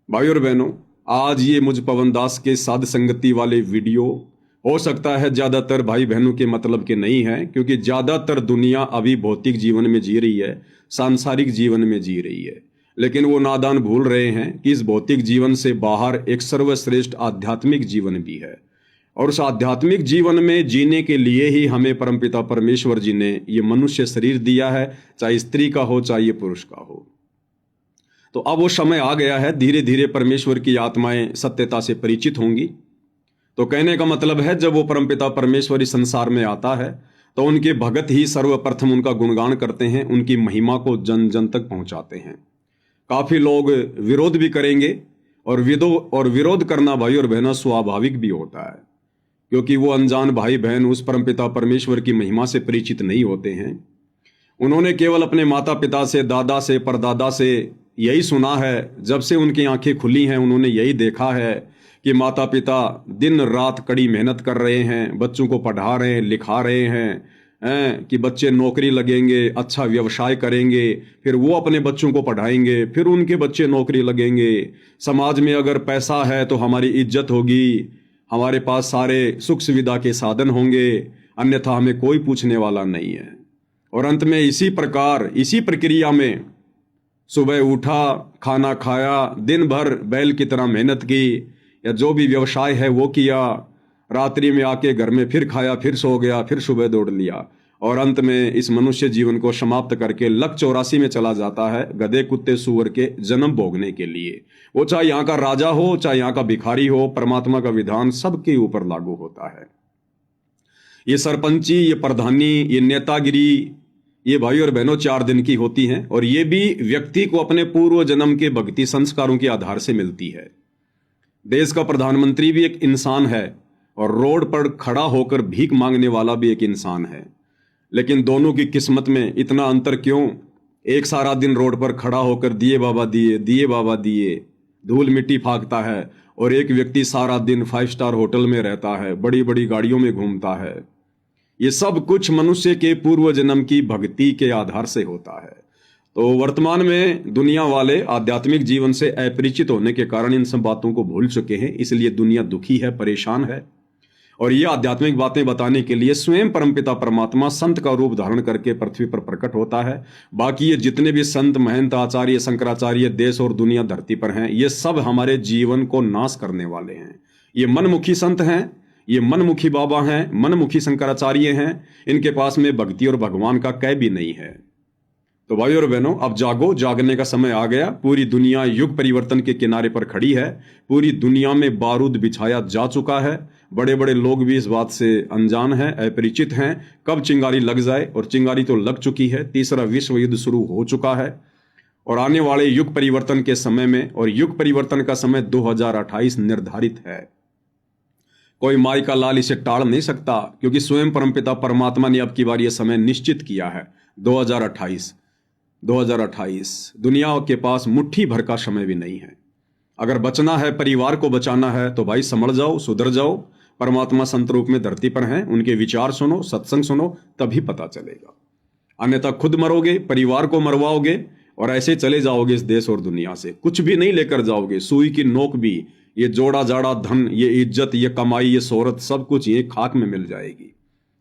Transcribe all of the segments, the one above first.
भाई और बहनों, आज ये मुझ पवन दास के साध संगति वाले वीडियो हो सकता है ज़्यादातर भाई बहनों के मतलब के नहीं है, क्योंकि ज़्यादातर दुनिया अभी भौतिक जीवन में जी रही है, सांसारिक जीवन में जी रही है। लेकिन वो नादान भूल रहे हैं कि इस भौतिक जीवन से बाहर एक सर्वश्रेष्ठ आध्यात्मिक जीवन भी है। और उस आध्यात्मिक जीवन में जीने के लिए ही हमें परमपिता परमेश्वर जी ने ये मनुष्य शरीर दिया है, चाहे स्त्री का हो चाहे ये पुरुष का हो। तो अब वो समय आ गया है, धीरे धीरे परमेश्वर की आत्माएं सत्यता से परिचित होंगी। तो कहने का मतलब है, जब वो परमपिता परमेश्वर इस संसार में आता है तो उनके भगत ही सर्वप्रथम उनका गुणगान करते हैं, उनकी महिमा को जन जन तक पहुंचाते हैं। काफी लोग विरोध भी करेंगे, और विरोध करना भाई और बहनों स्वाभाविक भी होता है, क्योंकि वो अनजान भाई बहन उस परमपिता परमेश्वर की महिमा से परिचित नहीं होते हैं। उन्होंने केवल अपने माता पिता से, दादा से, परदादा से यही सुना है। जब से उनकी आंखें खुली हैं उन्होंने यही देखा है कि माता पिता दिन रात कड़ी मेहनत कर रहे हैं, बच्चों को पढ़ा रहे हैं, लिखा रहे हैं कि बच्चे नौकरी लगेंगे, अच्छा व्यवसाय करेंगे, फिर वो अपने बच्चों को पढ़ाएंगे, फिर उनके बच्चे नौकरी लगेंगे। समाज में अगर पैसा है तो हमारी इज्जत होगी, हमारे पास सारे सुख सुविधा के साधन होंगे, अन्यथा हमें कोई पूछने वाला नहीं है। और अंत में इसी प्रक्रिया में सुबह उठा, खाना खाया, दिन भर बैल की तरह मेहनत की, या जो भी व्यवसाय है वो किया, रात्रि में आके घर में फिर खाया, फिर सो गया, फिर सुबह दौड़ लिया, और अंत में इस मनुष्य जीवन को समाप्त करके लक 84 में चला जाता है, गधे कुत्ते सूअर के जन्म भोगने के लिए। वो चाहे यहाँ का राजा हो चाहे यहाँ का भिखारी हो, परमात्मा का विधान सबके ऊपर लागू होता है। ये सरपंची, ये प्रधानी, ये नेतागिरी, ये भाई और बहनों 4 दिन की होती हैं, और ये भी व्यक्ति को अपने पूर्व जन्म के भक्ति संस्कारों के आधार से मिलती है। देश का प्रधानमंत्री भी एक इंसान है, और रोड पर खड़ा होकर भीख मांगने वाला भी एक इंसान है। लेकिन दोनों की किस्मत में इतना अंतर क्यों? एक सारा दिन रोड पर खड़ा होकर दिए बाबा दिए, दिए बाबा दिए, धूल मिट्टी फाँकता है, और एक व्यक्ति सारा दिन 5 स्टार होटल में रहता है, बड़ी बड़ी गाड़ियों में घूमता है। ये सब कुछ मनुष्य के पूर्व जन्म की भक्ति के आधार से होता है। तो वर्तमान में दुनिया वाले आध्यात्मिक जीवन से अपरिचित होने के कारण इन सब बातों को भूल चुके हैं, इसलिए दुनिया दुखी है, परेशान है। और ये आध्यात्मिक बातें बताने के लिए स्वयं परमपिता परमात्मा संत का रूप धारण करके पृथ्वी पर प्रकट होता है। बाकी ये जितने भी संत, महंत, आचार्य, शंकराचार्य देश और दुनिया धरती पर हैं, ये सब हमारे जीवन को नाश करने वाले हैं। ये मनमुखी संत हैं, ये मनमुखी बाबा हैं, मनमुखी शंकराचार्य हैं। इनके पास में भक्ति और भगवान का कै भी नहीं है। तो भाई और बहनों, अब जागो, जागने का समय आ गया। पूरी दुनिया युग परिवर्तन के किनारे पर खड़ी है। पूरी दुनिया में बारूद बिछाया जा चुका है। बड़े बड़े लोग भी इस बात से अनजान हैं, अपरिचित हैं। कब चिंगारी लग जाए, और चिंगारी तो लग चुकी है। तीसरा विश्व युद्ध शुरू हो चुका है, और आने वाले युग परिवर्तन के समय में, और युग परिवर्तन का समय 2028 निर्धारित है। कोई माई का लाल इसे टाल नहीं सकता, क्योंकि स्वयं परमपिता परमात्मा ने अब की बार यह समय निश्चित किया है। 2028 दुनिया के पास मुट्ठी भर का समय भी नहीं है। अगर बचना है, परिवार को बचाना है, तो भाई समझ जाओ, सुधर जाओ। परमात्मा संत रूप में धरती पर हैं, उनके विचार सुनो, सत्संग सुनो, तभी पता चलेगा। अन्यथा खुद मरोगे, परिवार को मरवाओगे, और ऐसे चले जाओगे इस देश और दुनिया से। कुछ भी नहीं लेकर जाओगे, सुई की नोक भी, ये जोड़ा जाड़ा धन, ये इज्जत, ये कमाई, ये शोहरत, सब कुछ ये खाक में मिल जाएगी।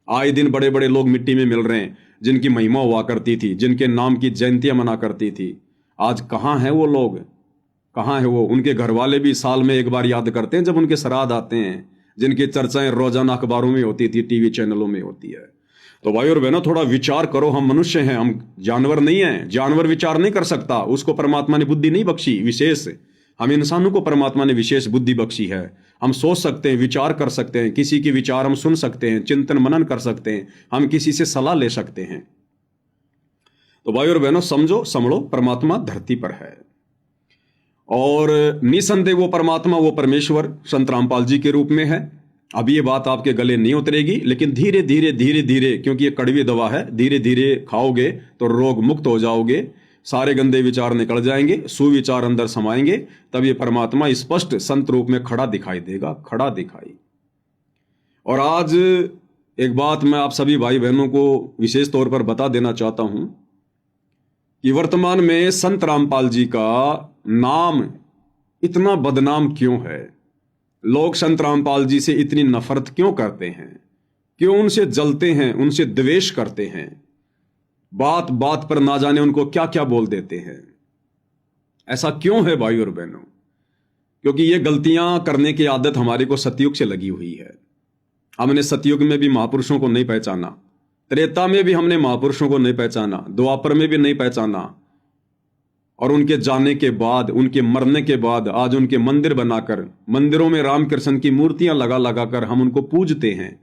आए दिन बड़े बड़े लोग मिट्टी में मिल रहे हैं, जिनकी महिमा हुआ करती थी, जिनके नाम की जयंतियां मना करती थी। आज कहाँ हैं वो लोग, कहाँ है वो? उनके घर वाले भी साल में एक बार याद करते हैं, जब उनके श्राद्ध आते हैं, जिनकी चर्चाएं रोजाना अखबारों में होती थी, टीवी चैनलों में होती है। तो भाई और बहनों, थोड़ा विचार करो। हम मनुष्य हैं, हम जानवर नहीं हैं। जानवर विचार नहीं कर सकता, उसको परमात्मा ने बुद्धि नहीं बख्शी विशेष। हम इंसानों को परमात्मा ने विशेष बुद्धि बख्शी है। हम सोच सकते हैं, विचार कर सकते हैं, किसी की विचार हम सुन सकते हैं, चिंतन मनन कर सकते हैं, हम किसी से सलाह ले सकते हैं। तो भाई और बहनों, समझो, संभलो, परमात्मा धरती पर है, और निसंदेह वो परमात्मा, वो परमेश्वर संत रामपाल जी के रूप में है। अब ये बात आपके गले नहीं उतरेगी, लेकिन धीरे धीरे धीरे धीरे, क्योंकि ये कड़वी दवा है, धीरे धीरे खाओगे तो रोग मुक्त हो जाओगे, सारे गंदे विचार निकल जाएंगे, सुविचार अंदर समाएंगे, तब ये परमात्मा स्पष्ट संत रूप में खड़ा दिखाई देगा, खड़ा दिखाई। और आज एक बात मैं आप सभी भाई बहनों को विशेष तौर पर बता देना चाहता हूं कि वर्तमान में संत रामपाल जी का नाम इतना बदनाम क्यों है? लोग संत रामपाल जी से इतनी नफरत क्यों करते हैं? क्यों उनसे जलते हैं, उनसे द्वेष करते हैं? बात बात पर ना जाने उनको क्या क्या बोल देते हैं। ऐसा क्यों है भाई और बहनों? क्योंकि ये गलतियां करने की आदत हमारे को सतयुग से लगी हुई है। हमने सतयुग में भी महापुरुषों को नहीं पहचाना, त्रेता में भी हमने महापुरुषों को नहीं पहचाना, द्वापर में भी नहीं पहचाना, और उनके जाने के बाद, उनके मरने के बाद आज उनके मंदिर बनाकर, मंदिरों में रामकृष्ण की मूर्तियां लगा लगा कर हम उनको पूजते हैं,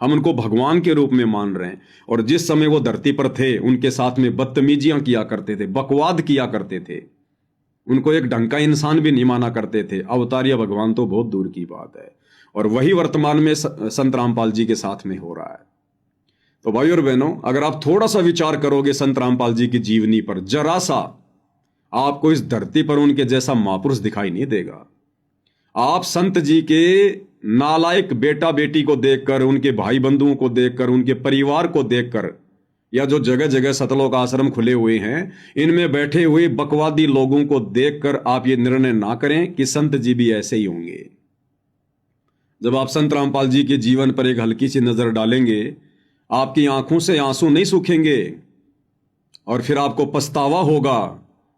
हम उनको भगवान के रूप में मान रहे हैं। और जिस समय वो धरती पर थे उनके साथ में बदतमीजियां किया करते थे, बकवाद किया करते थे, उनको एक ढंग का इंसान भी नहीं माना करते थे। अवतारिया भगवान तो बहुत दूर की बात है। और वही वर्तमान में संत रामपाल जी के साथ में हो रहा है। तो भाई और बहनों, अगर आप थोड़ा सा विचार करोगे संत रामपाल जी की जीवनी पर, जरा सा, आपको इस धरती पर उनके जैसा महापुरुष दिखाई नहीं देगा। आप संत जी के नालायक बेटा बेटी को देखकर, उनके भाई बंधुओं को देखकर, उनके परिवार को देखकर, या जो जगह जगह सतलोक आश्रम खुले हुए हैं इनमें बैठे हुए बकवादी लोगों को देखकर आप ये निर्णय ना करें कि संत जी भी ऐसे ही होंगे। जब आप संत रामपाल जी के जीवन पर एक हल्की सी नजर डालेंगे, आपकी आंखों से आंसू नहीं सूखेंगे और फिर आपको पछतावा होगा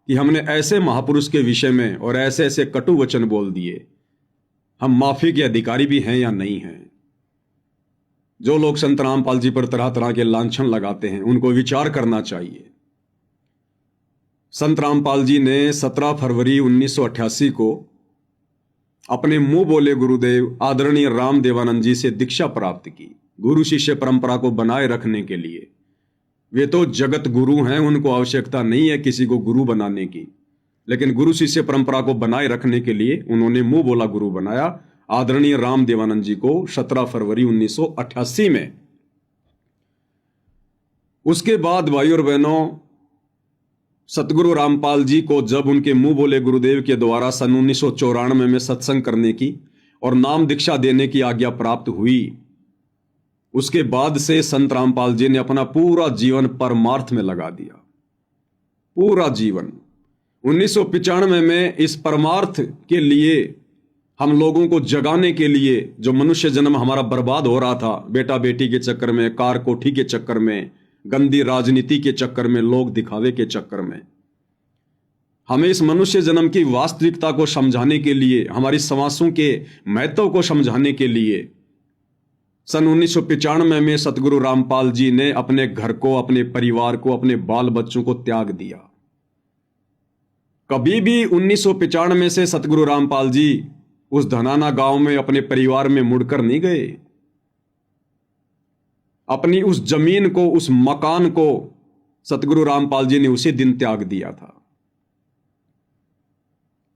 कि हमने ऐसे महापुरुष के विषय में और ऐसे ऐसे कटु वचन बोल दिए। हम माफी के अधिकारी भी हैं या नहीं हैं? जो लोग संत रामपाल जी पर तरह तरह के लांछन लगाते हैं उनको विचार करना चाहिए। संत रामपाल जी ने 17 फरवरी 1988 को अपने मुंह बोले गुरुदेव आदरणीय राम देवानंद जी से दीक्षा प्राप्त की, गुरु शिष्य परंपरा को बनाए रखने के लिए। वे तो जगत गुरु हैं, उनको आवश्यकता नहीं है किसी को गुरु बनाने की, लेकिन गुरु शिष्य परंपरा को बनाए रखने के लिए उन्होंने मुंह बोला गुरु बनाया आदरणीय राम देवानंद जी को 17 फरवरी 1988 में। उसके बाद भाई और बहनों, सतगुरु रामपाल जी को जब उनके मुंह बोले गुरुदेव के द्वारा सन 1994 में सत्संग करने की और नाम दीक्षा देने की आज्ञा प्राप्त हुई, उसके बाद से संत रामपाल जी ने अपना पूरा जीवन परमार्थ में लगा दिया। पूरा जीवन 1995 में इस परमार्थ के लिए, हम लोगों को जगाने के लिए, जो मनुष्य जन्म हमारा बर्बाद हो रहा था बेटा बेटी के चक्कर में, कार कोठी के चक्कर में, गंदी राजनीति के चक्कर में, लोग दिखावे के चक्कर में, हमें इस मनुष्य जन्म की वास्तविकता को समझाने के लिए, हमारी समासों के महत्व को समझाने के लिए सन 1995 में सतगुरु रामपाल जी ने अपने घर को, अपने परिवार को, अपने बाल बच्चों को त्याग दिया। कभी भी 1995 से सतगुरु रामपाल जी उस धनाना गांव में अपने परिवार में मुड़कर नहीं गए। अपनी उस जमीन को, उस मकान को सतगुरु रामपाल जी ने उसी दिन त्याग दिया था।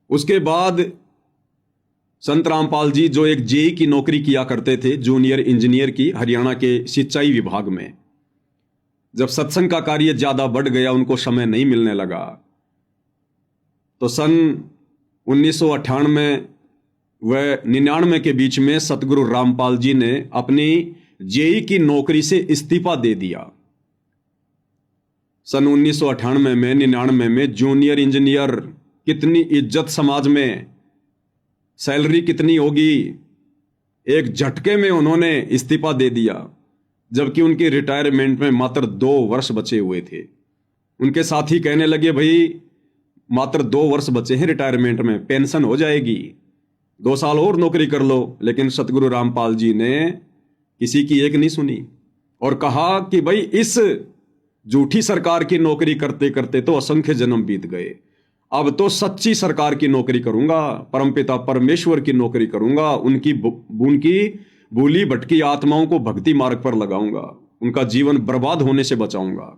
उसके बाद संत रामपाल जी जो एक जेई की नौकरी किया करते थे, जूनियर इंजीनियर की, हरियाणा के सिंचाई विभाग में, जब सत्संग का कार्य ज्यादा बढ़ गया, उनको समय नहीं मिलने लगा, तो सन 1998 व 99 के बीच में सतगुरु रामपाल जी ने अपनी जेई की नौकरी से इस्तीफा दे दिया। सन 1998 में, 99 में जूनियर इंजीनियर, कितनी इज्जत समाज में, सैलरी कितनी होगी, एक झटके में उन्होंने इस्तीफा दे दिया, जबकि उनके रिटायरमेंट में मात्र 2 वर्ष बचे हुए थे। उनके साथी कहने लगे, भाई मात्र 2 वर्ष बचे हैं रिटायरमेंट में, पेंशन हो जाएगी, 2 साल और नौकरी कर लो। लेकिन सतगुरु रामपाल जी ने किसी की एक नहीं सुनी और कहा कि भाई इस झूठी सरकार की नौकरी करते करते तो असंख्य जन्म बीत गए, अब तो सच्ची सरकार की नौकरी करूंगा, परमपिता परमेश्वर की नौकरी करूंगा, उनकी भूली भटकी आत्माओं को भक्ति मार्ग पर लगाऊंगा, उनका जीवन बर्बाद होने से बचाऊंगा।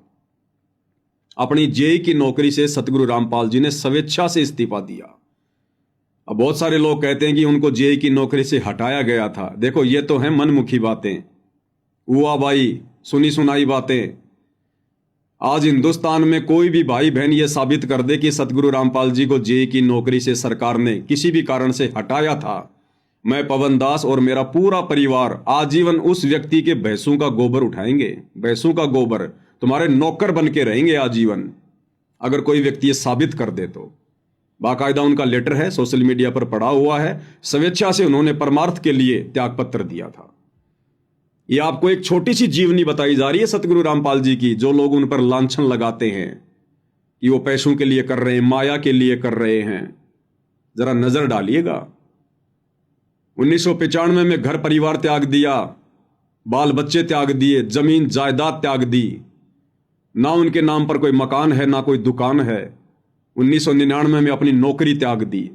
अपनी जेई की नौकरी से सतगुरु रामपाल जी ने स्वेच्छा से इस्तीफा दिया। अब बहुत सारे लोग कहते हैं कि उनको जेई की नौकरी से हटाया गया था। देखो, ये तो है मनमुखी बातें, हुआ भाई सुनी सुनाई बातें। आज हिंदुस्तान में कोई भी भाई बहन ये साबित कर दे कि सतगुरु रामपाल जी को जेई की नौकरी से सरकार ने किसी भी कारण से हटाया था, मैं पवन दास और मेरा पूरा परिवार आजीवन उस व्यक्ति के भैंसों का गोबर उठाएंगे, भैंसों का गोबर, तुम्हारे नौकर बन के रहेंगे आजीवन, अगर कोई व्यक्ति ये साबित कर दे तो। बाकायदा उनका लेटर है, सोशल मीडिया पर पड़ा हुआ है। स्वेच्छा से उन्होंने परमार्थ के लिए त्यागपत्र दिया था। ये आपको एक छोटी सी जीवनी बताई जा रही है सतगुरु रामपाल जी की, जो लोग उन पर लांछन लगाते हैं कि वो पैसों के लिए कर रहे हैं, माया के लिए कर रहे हैं। जरा नजर डालिएगा। 1995 में घर परिवार त्याग दिया, बाल बच्चे त्याग दिए, जमीन जायदाद त्याग दी, ना उनके नाम पर कोई मकान है ना कोई दुकान है। 1999 में अपनी नौकरी त्याग दी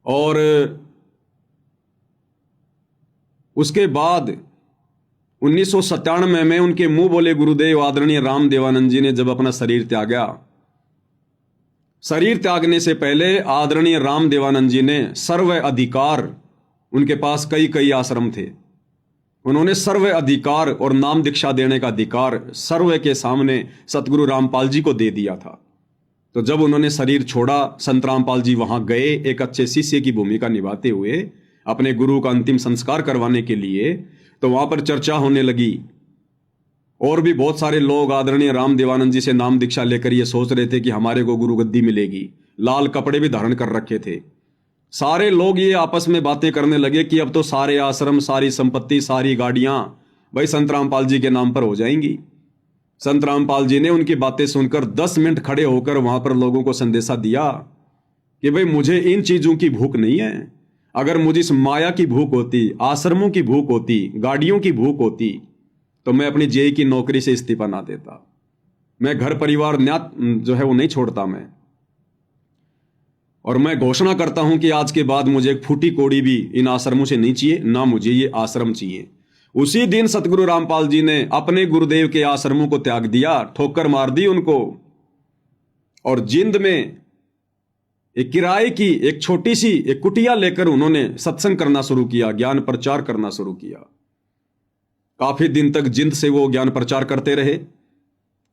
और उसके बाद 1997 में उनके मुंह बोले गुरुदेव आदरणीय राम देवानंद जी ने जब अपना शरीर त्यागा, शरीर त्यागने से पहले आदरणीय राम देवानंद जी ने सर्व अधिकार, उनके पास कई कई आश्रम थे, उन्होंने सर्व अधिकार और नाम दीक्षा देने का अधिकार सर्व के सामने सतगुरु रामपाल जी को दे दिया था। तो जब उन्होंने शरीर छोड़ा, संत रामपाल जी वहां गए एक अच्छे शिष्य की भूमिका निभाते हुए अपने गुरु का अंतिम संस्कार करवाने के लिए। तो वहां पर चर्चा होने लगी और भी बहुत सारे लोग आदरणीय राम देवानंद जी से नाम दीक्षा लेकर ये सोच रहे थे कि हमारे को गुरु गद्दी मिलेगी। लाल कपड़े भी धारण कर रखे थे। सारे लोग ये आपस में बातें करने लगे कि अब तो सारे आश्रम, सारी संपत्ति, सारी गाड़ियां भाई संत रामपाल जी के नाम पर हो जाएंगी। संत रामपाल जी ने उनकी बातें सुनकर 10 मिनट खड़े होकर वहां पर लोगों को संदेशा दिया कि भाई मुझे इन चीजों की भूख नहीं है। अगर मुझे इस माया की भूख होती, आश्रमों की भूख होती, गाड़ियों की भूख होती, तो मैं अपनी जेई की नौकरी से इस्तीफा ना देता। मैं घर परिवार जो है वो नहीं छोड़ता मैं। और मैं घोषणा करता हूं कि आज के बाद मुझे एक फूटी कोड़ी भी इन आश्रमों से नहीं चाहिए, ना मुझे ये आश्रम चाहिए। उसी दिन सतगुरु रामपाल जी ने अपने गुरुदेव के आश्रमों को त्याग दिया, ठोकर मार दी उनको, और जिंद में एक किराए की एक छोटी सी एक कुटिया लेकर उन्होंने सत्संग करना शुरू किया, ज्ञान प्रचार करना शुरू किया। काफी दिन तक जिंद से वो ज्ञान प्रचार करते रहे।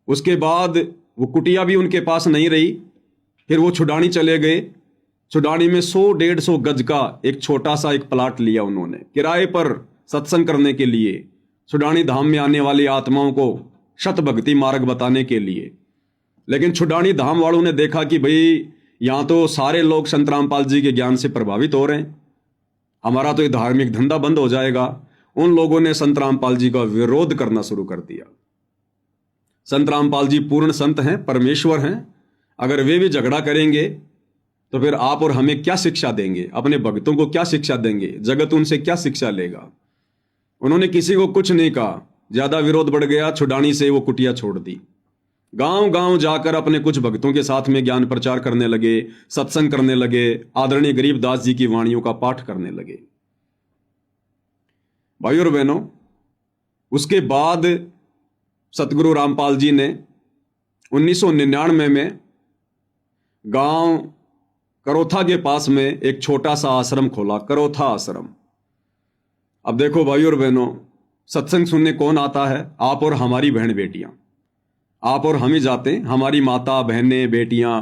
उसके बाद वो कुटिया भी उनके पास नहीं रही। फिर वो छुडानी चले गए। छुडानी में 100-150 गज का एक छोटा सा एक प्लाट लिया उन्होंने किराए पर सत्संग करने के लिए, छुडानी धाम में आने वाली आत्माओं को शत भक्ति मार्ग बताने के लिए। लेकिन छुडानी धाम वालों ने देखा कि भाई यहां तो सारे लोग संत रामपाल जी के ज्ञान से प्रभावित हो रहे हैं, हमारा तो ये धार्मिक धंधा बंद हो जाएगा। उन लोगों ने संत रामपाल जी का विरोध करना शुरू कर दिया। संत रामपाल जी पूर्ण संत हैं, परमेश्वर हैं। अगर वे भी झगड़ा करेंगे तो फिर आप और हमें क्या शिक्षा देंगे, अपने भक्तों को क्या शिक्षा देंगे, जगत उनसे क्या शिक्षा लेगा। उन्होंने किसी को कुछ नहीं कहा। ज्यादा विरोध बढ़ गया, छुडानी से वो कुटिया छोड़ दी। गांव गांव जाकर अपने कुछ भक्तों के साथ में ज्ञान प्रचार करने लगे, सत्संग करने लगे, आदरणीय गरीबदास जी की वाणियों का पाठ करने लगे। भाइयों और बहनों, उसके बाद सतगुरु रामपाल जी ने 1999 में गांव करोथा के पास में एक छोटा सा आश्रम खोला, करोथा आश्रम। अब देखो भाइयों और बहनों, सत्संग सुनने कौन आता है? आप और हमारी बहन बेटियां। आप और हम ही जाते हैं, हमारी माता बहनें बेटियां।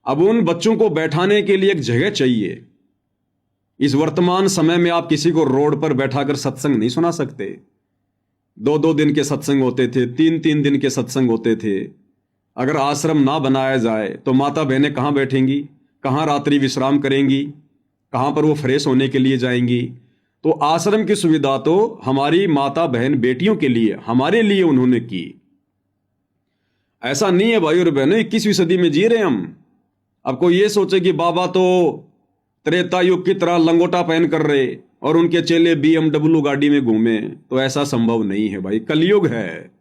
अब उन बच्चों को बैठाने के लिए एक जगह चाहिए। इस वर्तमान समय में आप किसी को रोड पर बैठाकर सत्संग नहीं सुना सकते। 2-2 दिन के सत्संग होते थे, 3-3 दिन के सत्संग होते थे। अगर आश्रम ना बनाया जाए तो माता बहनें कहाँ बैठेंगी, कहाँ रात्रि विश्राम करेंगी, कहाँ पर वो फ्रेश होने के लिए जाएंगी। तो आश्रम की सुविधा तो हमारी माता बहन बेटियों के लिए, हमारे लिए उन्होंने की। ऐसा नहीं है भाई और बहनों, 21वीं सदी में जी रहे हम। अब कोई ये सोचे कि बाबा तो त्रेता युग की तरह लंगोटा पहन कर रहे और उनके चेले BMW गाड़ी में घूमे, तो ऐसा संभव नहीं है भाई। कलयुग है।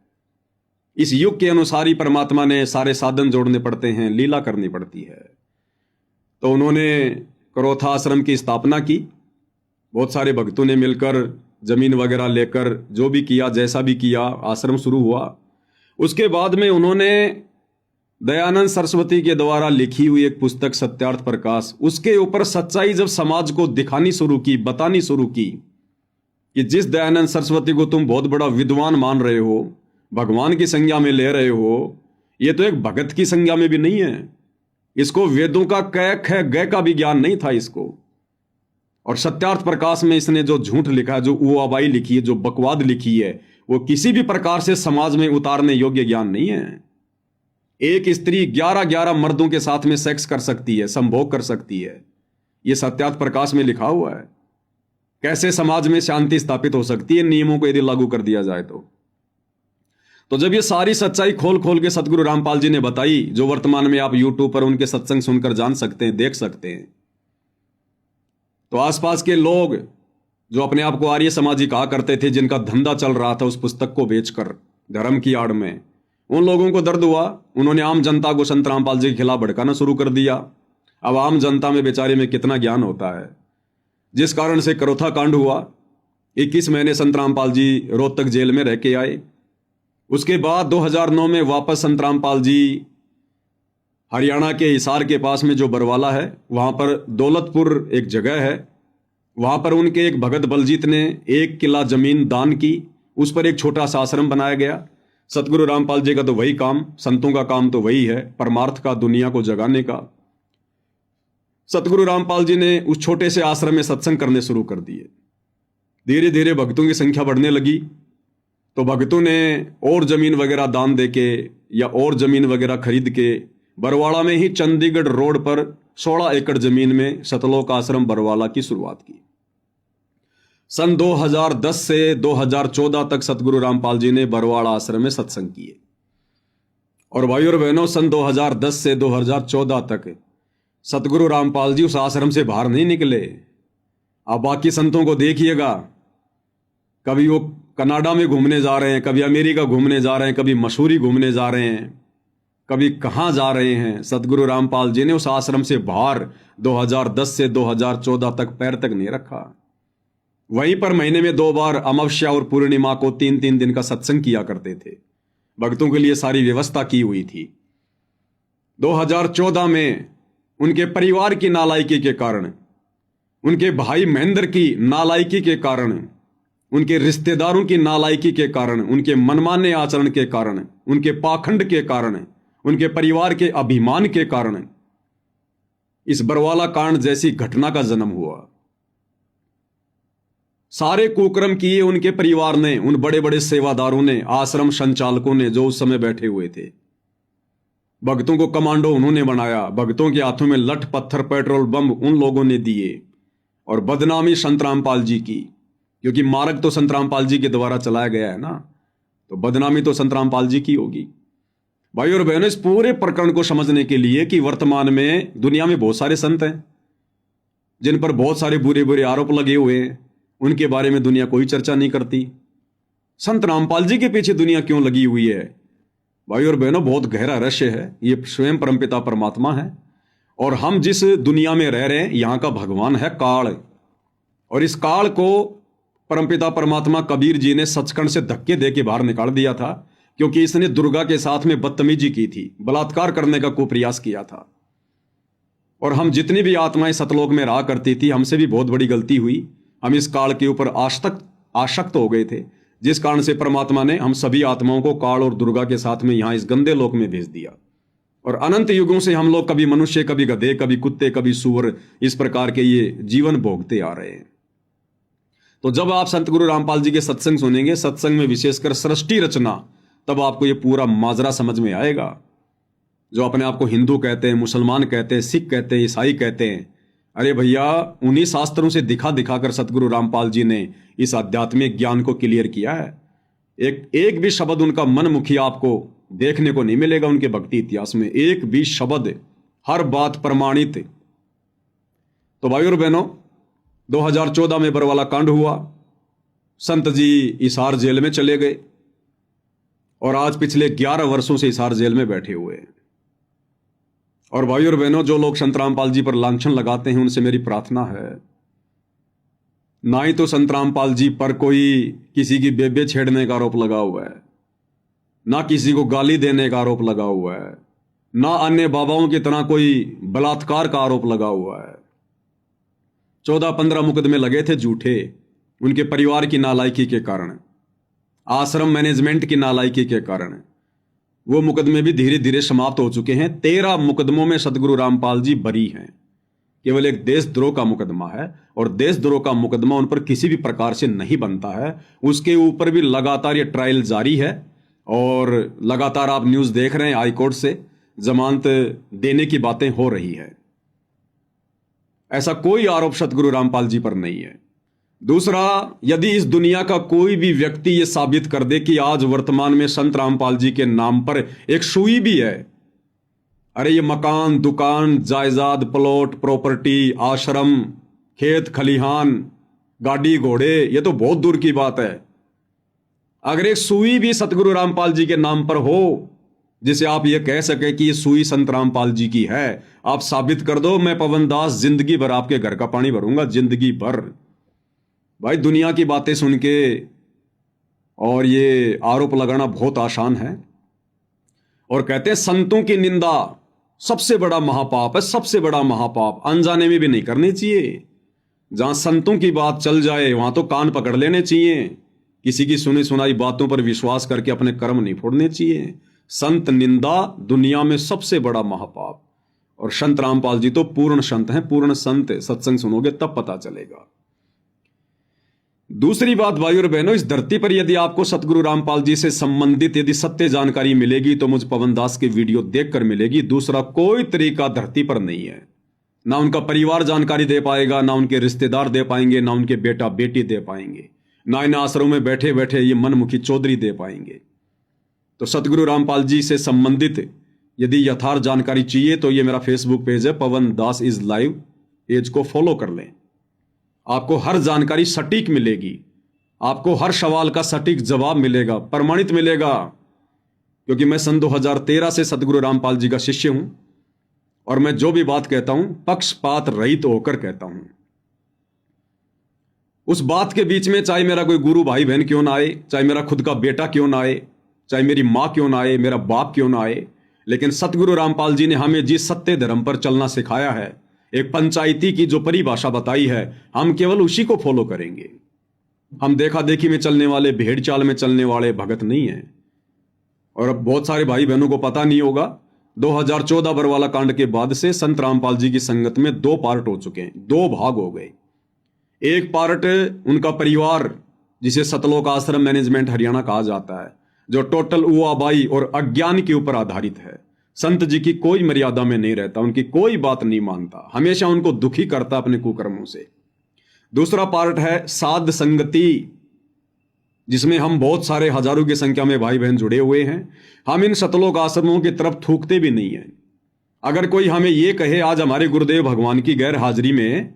इस युग के अनुसार ही परमात्मा ने सारे साधन जोड़ने पड़ते हैं, लीला करनी पड़ती है। तो उन्होंने करोथा आश्रम की स्थापना की। बहुत सारे भक्तों ने मिलकर जमीन वगैरह लेकर जो भी किया, जैसा भी किया, आश्रम शुरू हुआ। उसके बाद में उन्होंने दयानंद सरस्वती के द्वारा लिखी हुई एक पुस्तक सत्यार्थ प्रकाश, उसके ऊपर सच्चाई जब समाज को दिखानी शुरू की, बतानी शुरू की कि जिस दयानंद सरस्वती को तुम बहुत बड़ा विद्वान मान रहे हो, भगवान की संज्ञा में ले रहे हो, ये तो एक भगत की संज्ञा में भी नहीं है। इसको वेदों का क ख ग का भी ज्ञान नहीं था इसको। और सत्यार्थ प्रकाश में इसने जो झूठ लिखा है, जो उवाबाई लिखी है, जो बकवाद लिखी है, वो किसी भी प्रकार से समाज में उतारने योग्य ज्ञान नहीं है। एक स्त्री 11-11 मर्दों के साथ में सेक्स कर सकती है, संभोग कर सकती है। यह सत्यार्थ प्रकाश में लिखा हुआ है। कैसे समाज में शांति स्थापित हो सकती है नियमों को यदि लागू कर दिया जाए तो जब ये सारी सच्चाई खोल खोल के सतगुरु रामपाल जी ने बताई, जो वर्तमान में आप यूट्यूब पर उनके सत्संग सुनकर जान सकते हैं, देख सकते हैं, तो आसपास के लोग जो अपने आप को आर्य समाजी कहा करते थे, जिनका धंधा चल रहा था उस पुस्तक को बेचकर धर्म की आड़ में, उन लोगों को दर्द हुआ। उन्होंने आम जनता को संत रामपाल जी के खिलाफ भड़काना शुरू कर दिया। अब आम जनता में बेचारे में कितना ज्ञान होता है, जिस कारण से करोथा कांड हुआ। 21 महीने संत रामपाल जी रोहतक जेल में रह के आए। उसके बाद 2009 में वापस संत रामपाल जी हरियाणा के हिसार के पास में जो बरवाला है, वहां पर दौलतपुर एक जगह है, वहां पर उनके एक भगत बलजीत ने 1 किला जमीन दान की। उस पर एक छोटा सा आश्रम बनाया गया। सतगुरु रामपाल जी का तो वही काम, संतों का काम तो वही है, परमार्थ का, दुनिया को जगाने का। सतगुरु रामपाल जी ने उस छोटे से आश्रम में सत्संग करने शुरू कर दिए। धीरे धीरे भक्तों की संख्या बढ़ने लगी, तो भक्तों ने और जमीन वगैरह दान देके या और जमीन वगैरह खरीद के बरवाड़ा में ही चंडीगढ़ रोड पर 16 एकड़ जमीन में सतलोक आश्रम बरवाला की शुरुआत की। सन 2010 से 2014 तक सतगुरु रामपाल जी ने बरवाड़ा आश्रम में सत्संग किए। और भाई और बहनों, सन 2010 से 2014 तक सतगुरु रामपाल जी उस आश्रम से बाहर नहीं निकले। आप बाकी संतों को देखिएगा, कभी वो कनाडा में घूमने जा रहे हैं, कभी अमेरिका घूमने जा रहे हैं, कभी मसूरी घूमने जा रहे हैं, कभी कहाँ जा रहे हैं। सतगुरु रामपाल जी ने उस आश्रम से बाहर 2010 से 2014 तक पैर तक नहीं रखा। वहीं पर महीने में 2 बार अमावस्या और पूर्णिमा को 3-3 दिन का सत्संग किया करते थे। भक्तों के लिए सारी व्यवस्था की हुई थी। 2014 में उनके परिवार की नालायकी के कारण, उनके भाई महेंद्र की नालायकी के कारण, उनके रिश्तेदारों की नालायकी के कारण, उनके मनमाने आचरण के कारण, उनके पाखंड के कारण, उनके परिवार के अभिमान के कारण इस बरवाला कांड जैसी घटना का जन्म हुआ। सारे कुकर्म किए उनके परिवार ने, उन बड़े बड़े सेवादारों ने, आश्रम संचालकों ने जो उस समय बैठे हुए थे। भक्तों को कमांडो उन्होंने बनाया। भक्तों के हाथों में लठ पत्थर पेट्रोल बम उन लोगों ने दिए। और बदनामी संत रामपाल जी की, क्योंकि मार्ग तो संत रामपाल जी के द्वारा चलाया गया है ना, तो बदनामी तो संत रामपाल जी की होगी। भाई और बहनों, इस पूरे प्रकरण को समझने के लिए कि वर्तमान में दुनिया में बहुत सारे संत हैं जिन पर बहुत सारे बुरे बुरे आरोप लगे हुए हैं, उनके बारे में दुनिया कोई चर्चा नहीं करती। संत रामपाल जी के पीछे दुनिया क्यों लगी हुई है? भाई और बहनों, बहुत गहरा रहस्य है। ये स्वयं परमपिता परमात्मा है, और हम जिस दुनिया में रह रहे हैं यहाँ का भगवान है काल। और इस काल को परमपिता परमात्मा कबीर जी ने सचखंड से धक्के दे के बाहर निकाल दिया था, क्योंकि इसने दुर्गा के साथ में बदतमीजी की थी, बलात्कार करने का कुप्रयास किया था। और हम जितनी भी आत्माएं सतलोक में रहा करती थी, हमसे भी बहुत बड़ी गलती हुई। हम इस काल के ऊपर आसक्त हो गए थे, जिस कारण से परमात्मा ने हम सभी आत्माओं को काल और दुर्गा के साथ में यहां इस गंदे लोक में भेज दिया। और अनंत युगों से हम लोग कभी मनुष्य, कभी गधे, कभी कुत्ते, कभी सूअर, इस प्रकार के ये जीवन भोगते आ रहे हैं। तो जब आप संत गुरु रामपाल जी के सत्संग सुनेंगे, सत्संग में विशेषकर सृष्टि रचना, तब आपको ये पूरा माजरा समझ में आएगा। जो अपने आप को हिंदू कहते हैं, मुसलमान कहते हैं, सिख कहते हैं, ईसाई कहते हैं, अरे भैया, उन्हीं शास्त्रों से दिखा दिखा कर सतगुरु रामपाल जी ने इस आध्यात्मिक ज्ञान को क्लियर किया है। एक भी शब्द उनका मनमुखी आपको देखने को नहीं मिलेगा उनके भक्ति इतिहास में, एक भी शब्द, हर बात प्रमाणित। तो भाई और बहनों, 2014 में बरवाला कांड हुआ। संत जी हिसार जेल में चले गए और आज पिछले 11 वर्षों से हिसार जेल में बैठे हुए हैं। और भाई और बहनों, जो लोग संत रामपाल जी पर लांछन लगाते हैं, उनसे मेरी प्रार्थना है, ना ही तो संत रामपाल जी पर कोई किसी की बेबे छेड़ने का आरोप लगा हुआ है, ना किसी को गाली देने का आरोप लगा हुआ है, ना अन्य बाबाओं की तरह कोई बलात्कार का आरोप लगा हुआ है। 14-15 मुकदमे लगे थे झूठे, उनके परिवार की नालायकी के कारण, आश्रम मैनेजमेंट की नालायकी के कारण। वो मुकदमे भी धीरे धीरे समाप्त हो चुके हैं। 13 मुकदमों में सतगुरु रामपाल जी बरी हैं। केवल एक देशद्रोह का मुकदमा है, और देशद्रोह का मुकदमा उन पर किसी भी प्रकार से नहीं बनता है। उसके ऊपर भी लगातार ये ट्रायल जारी है, और लगातार आप न्यूज़ देख रहे हैं हाईकोर्ट से जमानत देने की बातें हो रही है। ऐसा कोई आरोप सतगुरु रामपाल जी पर नहीं है। दूसरा, यदि इस दुनिया का कोई भी व्यक्ति यह साबित कर दे कि आज वर्तमान में संत रामपाल जी के नाम पर एक सुई भी है, अरे ये मकान, दुकान, जायदाद, प्लॉट, प्रॉपर्टी, आश्रम, खेत खलिहान, गाड़ी घोड़े, ये तो बहुत दूर की बात है। अगर एक सुई भी सतगुरु रामपाल जी के नाम पर हो, जिसे आप ये कह सके कि ये सुई संत रामपाल जी की है, आप साबित कर दो, मैं पवन दास जिंदगी भर आपके घर का पानी भरूंगा, जिंदगी भर। भाई दुनिया की बातें सुन के और ये आरोप लगाना बहुत आसान है। और कहते हैं संतों की निंदा सबसे बड़ा महापाप है, सबसे बड़ा महापाप, अनजाने में भी नहीं करनी चाहिए। जहां संतों की बात चल जाए वहां तो कान पकड़ लेने चाहिए। किसी की सुनी सुनाई बातों पर विश्वास करके अपने कर्म नहीं फोड़ने चाहिए। संत निंदा दुनिया में सबसे बड़ा महापाप। और संत रामपाल जी तो पूर्ण संत हैं, पूर्ण संत। सत्संग सुनोगे तब पता चलेगा। दूसरी बात भाई और बहनों, इस धरती पर यदि आपको सतगुरु रामपाल जी से संबंधित यदि सत्य जानकारी मिलेगी तो मुझ पवन दास की वीडियो देखकर मिलेगी। दूसरा कोई तरीका धरती पर नहीं है। ना उनका परिवार जानकारी दे पाएगा, ना उनके रिश्तेदार दे पाएंगे, ना उनके बेटा बेटी दे पाएंगे, ना इन आश्रमों में बैठे बैठे ये मनमुखी चौधरी दे पाएंगे। तो सतगुरु रामपाल जी से संबंधित यदि यथार्थ जानकारी चाहिए तो ये मेरा फेसबुक पेज है, पवन दास इज लाइव, पेज को फॉलो कर लें। आपको हर जानकारी सटीक मिलेगी, आपको हर सवाल का सटीक जवाब मिलेगा, प्रमाणित मिलेगा। क्योंकि मैं सन 2013 से सतगुरु रामपाल जी का शिष्य हूं और मैं जो भी बात कहता हूं पक्षपात रहित होकर कहता हूं। उस बात के बीच में चाहे मेरा कोई गुरु भाई बहन क्यों ना आए, चाहे मेरा खुद का बेटा क्यों ना आए, चाहे मेरी मां क्यों ना आए, मेरा बाप क्यों ना आए, लेकिन सतगुरु रामपाल जी ने हमें जिस सत्य धर्म पर चलना सिखाया है, एक पंचायती की जो परिभाषा बताई है, हम केवल उसी को फॉलो करेंगे। हम देखा देखी में चलने वाले, भेड़ चाल में चलने वाले भगत नहीं हैं। और अब बहुत सारे भाई बहनों को पता नहीं होगा, 2014 बरवाला कांड के बाद से संत रामपाल जी की संगत में 2 पार्ट हो चुके हैं, 2 भाग हो गए। एक पार्ट उनका परिवार, जिसे सतलोक आश्रम मैनेजमेंट हरियाणा कहा जाता है, जो टोटल उआबाई और अज्ञान के ऊपर आधारित है। संत जी की कोई मर्यादा में नहीं रहता, उनकी कोई बात नहीं मानता, हमेशा उनको दुखी करता अपने कुकर्मों से। दूसरा पार्ट है साध संगति, जिसमें हम बहुत सारे हजारों की संख्या में भाई बहन जुड़े हुए हैं। हम इन सतलोक आश्रमों की तरफ थूकते भी नहीं हैं। अगर कोई हमें यह कहे आज हमारे गुरुदेव भगवान की गैर हाजिरी में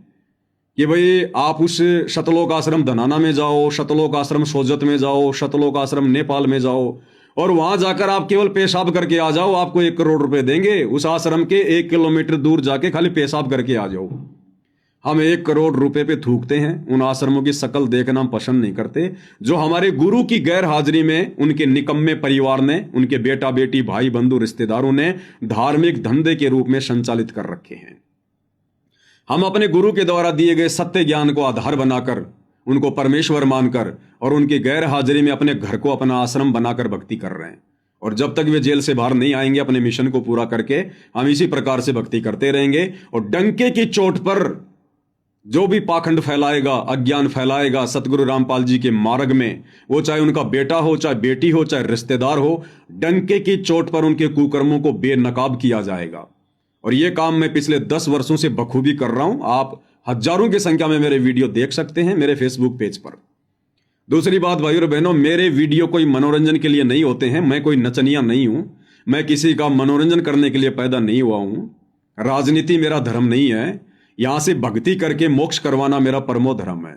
कि भाई आप उस सतलोक आश्रम धनाना में जाओ, सतलोक आश्रम सोजत में जाओ, सतलोक आश्रम नेपाल में जाओ और वहां जाकर आप केवल पेशाब करके आ जाओ, आपको 1 करोड़ रुपए देंगे। उस आश्रम के 1 किलोमीटर दूर जाके खाली पेशाब करके आ जाओ। हम 1 करोड़ रुपए पे थूकते हैं। उन आश्रमों की शकल देखना हम पसंद नहीं करते, जो हमारे गुरु की गैर हाजिरी में उनके निकम्मे परिवार ने, उनके बेटा बेटी, भाई बंधु, रिश्तेदारों ने धार्मिक धंधे के रूप में संचालित कर रखे हैं। हम अपने गुरु के द्वारा दिए गए सत्य ज्ञान को आधार बनाकर, उनको परमेश्वर मानकर और उनकी गैर हाजिरी में अपने घर को अपना आश्रम बनाकर भक्ति कर रहे हैं। और जब तक वे जेल से बाहर नहीं आएंगे अपने मिशन को पूरा करके, हम इसी प्रकार से भक्ति करते रहेंगे। और डंके की चोट पर जो भी पाखंड फैलाएगा, अज्ञान फैलाएगा सतगुरु रामपाल जी के मार्ग में, वो चाहे उनका बेटा हो, चाहे बेटी हो, चाहे रिश्तेदार हो, डंके की चोट पर उनके कुकर्मों को बेनकाब किया जाएगा। और ये काम मैं पिछले 10 वर्षों से बखूबी कर रहा हूं। आप हजारों की संख्या में मेरे वीडियो देख सकते हैं मेरे फेसबुक पेज पर। दूसरी बात भाइयों और बहनों, मेरे वीडियो कोई मनोरंजन के लिए नहीं होते हैं। मैं कोई नचनिया नहीं हूं, मैं किसी का मनोरंजन करने के लिए पैदा नहीं हुआ हूं। राजनीति मेरा धर्म नहीं है। यहां से भक्ति करके मोक्ष करवाना मेरा परमो धर्म है।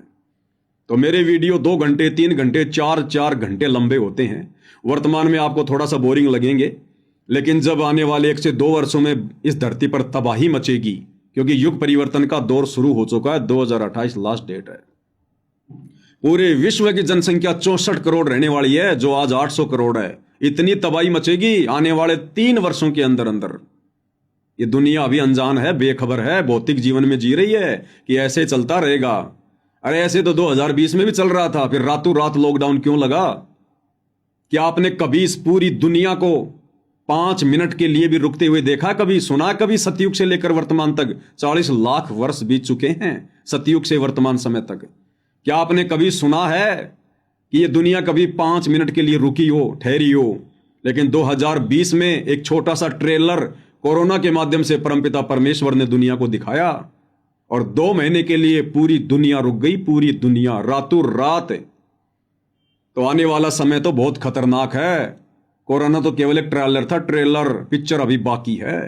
तो मेरे वीडियो 2 घंटे, 3 घंटे, 4 घंटे लंबे होते हैं। वर्तमान में आपको थोड़ा सा बोरिंग लगेंगे, लेकिन जब आने वाले 1 से 2 वर्षों में इस धरती पर तबाही मचेगी, क्योंकि युग परिवर्तन का दौर शुरू हो चुका है। 2028 लास्ट डेट है। पूरे विश्व की जनसंख्या 64 करोड़ रहने वाली है, जो आज 800 करोड़ है। इतनी तबाही मचेगी आने वाले 3 वर्षों के अंदर अंदर। ये दुनिया अभी अनजान है, बेखबर है, भौतिक जीवन में जी रही है कि ऐसे चलता रहेगा। अरे ऐसे तो 2020 में भी चल रहा था, फिर रातों रात लॉकडाउन क्यों लगा? क्या आपने कभी इस पूरी दुनिया को 5 मिनट के लिए भी रुकते हुए देखा? कभी सुना? कभी सतयुग से लेकर वर्तमान तक 40 लाख वर्ष बीत चुके हैं। सतयुग से वर्तमान समय तक क्या आपने कभी सुना है कि ये दुनिया कभी 5 मिनट के लिए रुकी हो, ठहरी हो? लेकिन 2020 में एक छोटा सा ट्रेलर कोरोना के माध्यम से परमपिता परमेश्वर ने दुनिया को दिखाया और 2 महीने के लिए पूरी दुनिया रुक गई, पूरी दुनिया रातों रात। तो आने वाला समय तो बहुत खतरनाक है। कोरोना तो केवल एक ट्रेलर था, ट्रेलर, पिक्चर अभी बाकी है।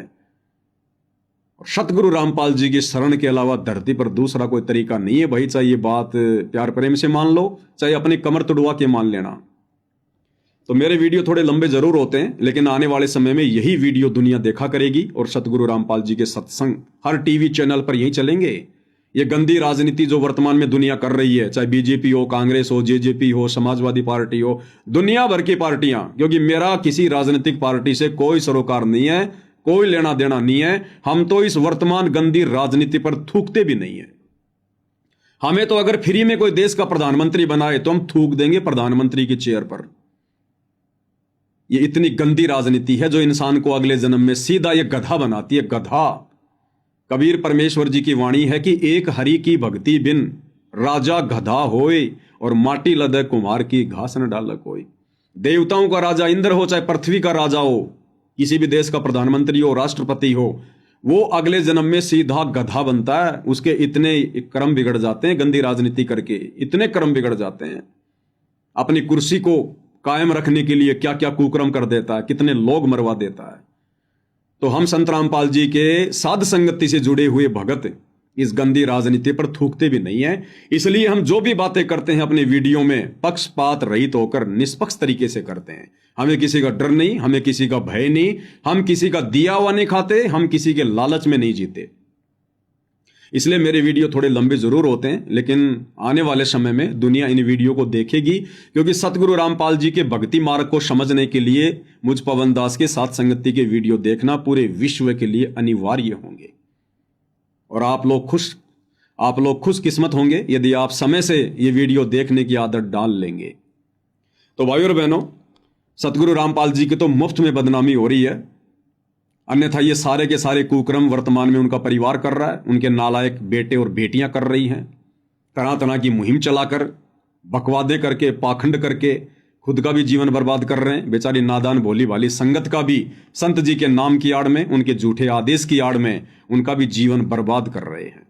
और सतगुरु रामपाल जी की शरण के अलावा धरती पर दूसरा कोई तरीका नहीं है भाई। चाहे ये बात प्यार प्रेम से मान लो, चाहे अपनी कमर तुड़वा के मान लेना। तो मेरे वीडियो थोड़े लंबे जरूर होते हैं, लेकिन आने वाले समय में यही वीडियो दुनिया देखा करेगी और सतगुरु रामपाल जी के सत्संग हर टीवी चैनल पर यही चलेंगे। ये गंदी राजनीति जो वर्तमान में दुनिया कर रही है, चाहे बीजेपी हो, कांग्रेस हो, जेजेपी हो, समाजवादी पार्टी हो, दुनिया भर की पार्टियां, क्योंकि मेरा किसी राजनीतिक पार्टी से कोई सरोकार नहीं है, कोई लेना देना नहीं है। हम तो इस वर्तमान गंदी राजनीति पर थूकते भी नहीं है। हमें तो अगर फ्री में कोई देश का प्रधानमंत्री बनाए तो हम थूक देंगे प्रधानमंत्री की चेयर पर। ये इतनी गंदी राजनीति है जो इंसान को अगले जन्म में सीधा ये गधा बनाती है, गधा। कबीर परमेश्वर जी की वाणी है कि एक हरि की भक्ति बिन राजा गधा होए और माटी लदे कुम्हार की घास न डाल कोई। देवताओं का राजा इंद्र हो, चाहे पृथ्वी का राजा हो, किसी भी देश का प्रधानमंत्री हो, राष्ट्रपति हो, वो अगले जन्म में सीधा गधा बनता है। उसके इतने कर्म बिगड़ जाते हैं, गंदी राजनीति करके इतने कर्म बिगड़ जाते हैं। अपनी कुर्सी को कायम रखने के लिए क्या क्या कुकर्म कर देता है, कितने लोग मरवा देता है। तो हम संत रामपाल जी के साध संगति से जुड़े हुए भगत इस गंदी राजनीति पर थूकते भी नहीं है। इसलिए हम जो भी बातें करते हैं अपने वीडियो में पक्षपात रहित होकर निष्पक्ष तरीके से करते हैं। हमें किसी का डर नहीं, हमें किसी का भय नहीं, हम किसी का दिया हुआ नहीं खाते, हम किसी के लालच में नहीं जीते। इसलिए मेरे वीडियो थोड़े लंबे जरूर होते हैं, लेकिन आने वाले समय में दुनिया इन वीडियो को देखेगी, क्योंकि सतगुरु रामपाल जी के भक्ति मार्ग को समझने के लिए मुझ पवन दास के साथ संगति के वीडियो देखना पूरे विश्व के लिए अनिवार्य होंगे। और आप लोग खुशकिस्मत होंगे यदि आप समय से ये वीडियो देखने की आदत डाल लेंगे। तो भाइयों और बहनों, सतगुरु रामपाल जी की तो मुफ्त में बदनामी हो रही है, अन्यथा ये सारे के सारे कुकर्म वर्तमान में उनका परिवार कर रहा है, उनके नालायक बेटे और बेटियां कर रही हैं। तरह तरह की मुहिम चलाकर, बकवादे करके, पाखंड करके खुद का भी जीवन बर्बाद कर रहे हैं। बेचारी नादान भोली भाली संगत का भी संत जी के नाम की आड़ में, उनके झूठे आदेश की आड़ में उनका भी जीवन बर्बाद कर रहे हैं।